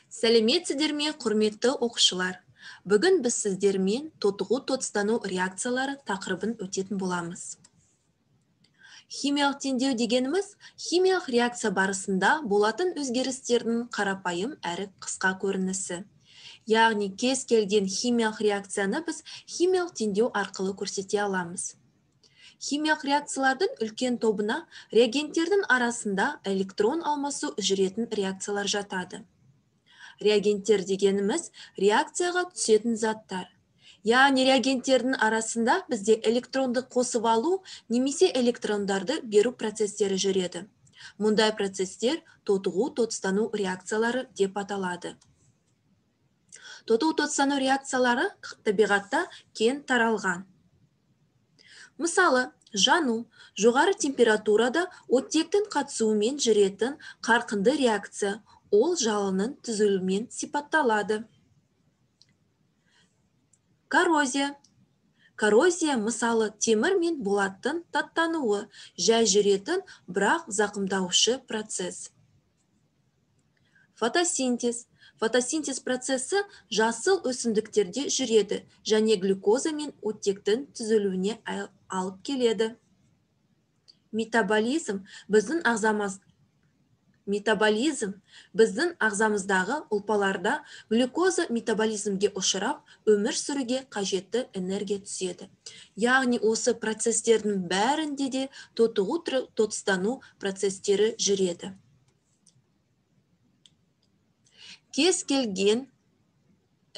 Сәлеметсіздер ме, құрметті оқушылар. Бүгін біз сіздермен тотығу тотыстану реакциялары тақырыбын өтетін боламыз. Химиялық теңдеу дегеніміз химиялық реакция барысында болатын өзгерістердің қарапайым әрі қысқа көрінісі. Яғни кез келген химиялық реакцияны біз химиялық теңдеу арқылы көрсете аламыз. Химиялық реакциялардың үлкен тобына реагенттердің арасында электрон алмасу жүретін реакциялар жатады. Реагенттер дегеніміз реакцияға түсетін заттар. Яғни реагенттердің арасында бізде электронды қосып алу немесе электрондарды беру процестері жүреді. Мұндай процестер тотығу тотыстану реакциялары деп аталады. Тотығу тотыстану реакциялары табиғатта кең таралған. Мысалы, жану жоғары температурада оттектің қатысуымен жүретін қарқынды реакция, ол жалынның түзілуімен сипатталады. Коррозия. Коррозия мысалы темір мен болаттың таттануы, жай жүретін, бірақ зақымдаушы процесс. Фотосинтез. Фотосинтез процесі жасыл өсімдіктерде жүреді және глюкоза мен оттектің түзілуіне алып келеді. Метаболизм біздің ағзамыздағы ұлпаларда глюкоза метаболизмге ұшырап, өмір сүруге қажетті энергия түседі. Яғни осы процестердің бәрінде де тотығу тотыстану процестері жүреді. Кез келген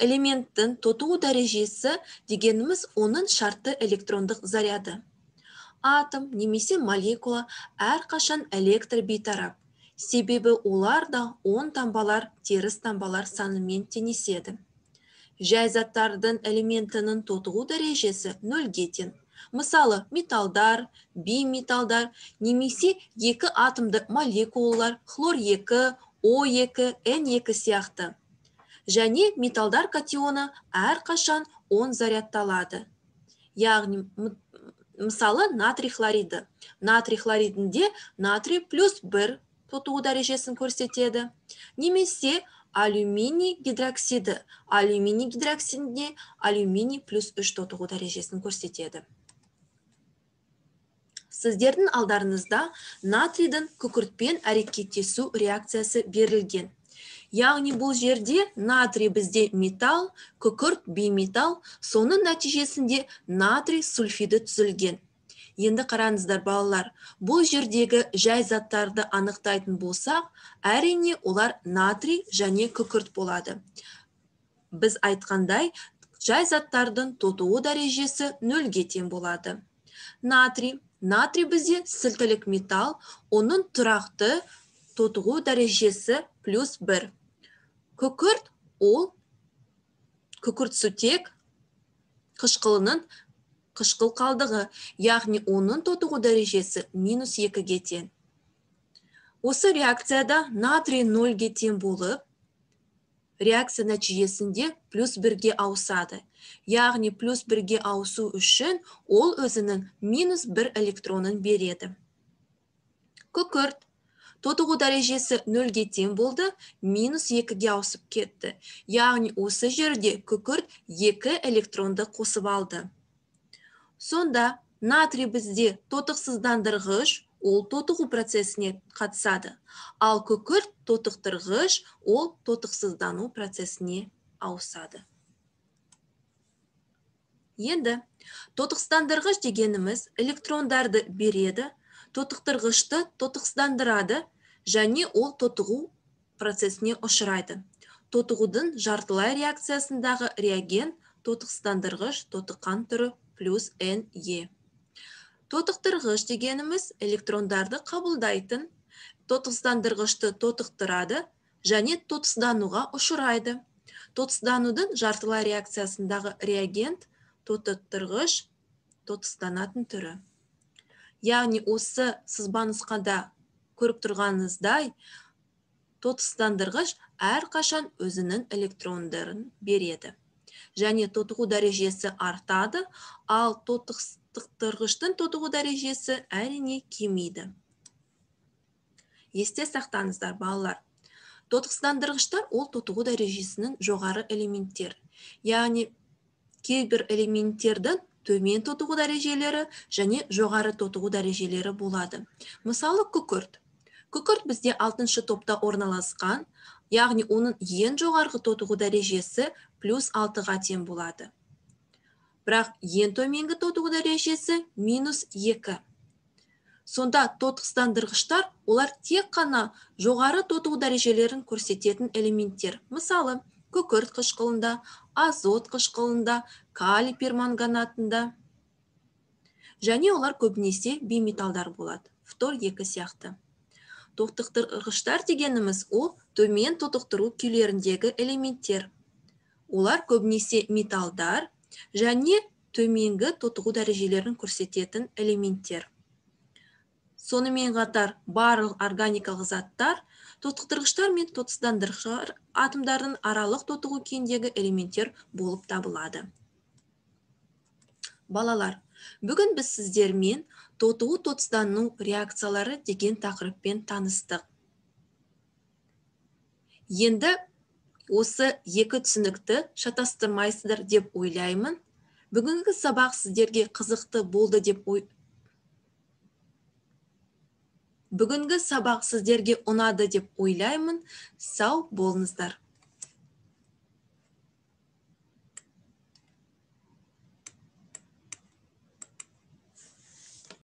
элементтің тотығу дәрежесі дегеніміз оның шартты электрондық заряды. Атом немесе молекула әрқашан электр бейтарап. Себебі олар да оң таңбалар, теріс таңбалар санымен теңеседі. Жай заттардың элементінің тотығу дәрежесі нөлге тең. Мысалы, металдар, бейметалдар немесе екі атомды молекулалар хлор 2, O2, N2 сияқты. Және металдар катионы әрқашан оң зарядталады. Яғни, мысалы, натрий хлориді. Натрий хлоридінде натрий плюс 1 тотығу дәрежесін көрсетеді. Немесе алюминий гидроксиді. Алюминий гидроксидінде алюминий плюс 3 тотығу дәрежесін көрсетеді. Сіздердің алдарыңызда натрийдің күкіртпен әрекеттесу реакциясы берілген. Яғни бұл жерде натрий бізде металл, күкірт бейметалл, соның нәтижесінде натрий сульфиді түзілген. Енді қараңыздар балалар, бұл жердегі жай заттарды анықтайтын болсақ, әрине олар натрий және күкірт болады. Біз айтқандай, жай заттардың тотығу дәрежесі нөлге тең болады. Натрий бізде сілтілік металл, оның тұрақты тотығу дәрежесі плюс 1. Күкірт ол күкіртсутек қышқылының қышқыл қалдығы, яғни оның тотығу дәрежесі минус 2-ге тең. Осы реакцияда натрий 0-ге тең болып, реакция нәтижесінде плюс 1-ге ауысады. Яғни плюс 1-ге ауысу үшін ол өзінің минус 1 электронын береді. Күкірт тотығу дәрежесі 0-ге тең болды, минус 2-ге ауысып кетті. Яғни осы жерде күкірт 2 электронды қосып алды. Сонда натрий бізде тотықсыздандырғыш, ол тотығу процесіне қатысады. Ал күкірт тотықтырғыш, ол тотықсыздану процесіне ауысады. Енді тотықсыздандырғыш дегеніміз электрондарды береді, тотықтырғышты тотықсыздандырады және ол тотығу процесіне ұшырайды. Тотығудың жартылай реакциясындағы реагент тотықсыздандырғыш тотыққан түрі плюс Ne. Тотықтырғыш дегеніміз электрондарды қабылдайтын, тотықсыздандырғышты тотықтырады және тотықсыздануға ұшырайды. Тотықсызданудың жартылай реакциясындағы реагент тотықтырғыш тотықсызданатын түрі. Яғни осы сызбанұсқада көріп тұрғаныңыздай, тотықсыздандырғыш әрқашан өзінің электрондарын береді. Және тотығу дәрежесі артады, ал тотықтырғыштың тотығу дәрежесі әрине кемейді. Есте сақтаңыздар балалар. Тотықсыздандырғыштар ол тотығу дәрежесінің жоғары элементтер. Яғни кейбір элементтердің төмен тотығу дәрежелері және жоғары тотығу дәрежелері болады. Мысалы, күкірт. Күкірт бізде 6-шы топта орналасқан, яғни оның ең жоғарғы тотығу дәрежесі +6-ға тең болады. Бірақ ең төменгі тотығу дәрежесі -2. Сонда тотықсыздандырғыштар олар тек қана жоғары тотығу дәрежелерін көрсететін элементтер. Мысалы, күкірт қышқылында, азот қышқылында, калий перманганатында. Және олар көбінесе бейметалдар болады. Фтор 2 сияқты. Тотықтырғыштар дегеніміз ол төмен тотықтыру күйлеріндегі элементтер. Олар көбінесе металдар және төменгі тотығу дәрежелерін көрсететін элементтер. Сонымен қатар барлық органикалық заттар тотықтырғыштар мен тотықсыздандырғыштар атомдардың аралық тотығу күйіндегі элементтер болып табылады. Балалар, бүгін біз сіздермен тотығу тотықсыздану реакциялары деген тақырыппен таныстық. Енді осы екі түсінікті шатастырмайсыздар деп ойлаймын. Бүгінгі сабақ сіздерге қызықты болды деп Бүгінгі сабақ сіздерге ұнады деп ойлаймын. Сау болыңыздар.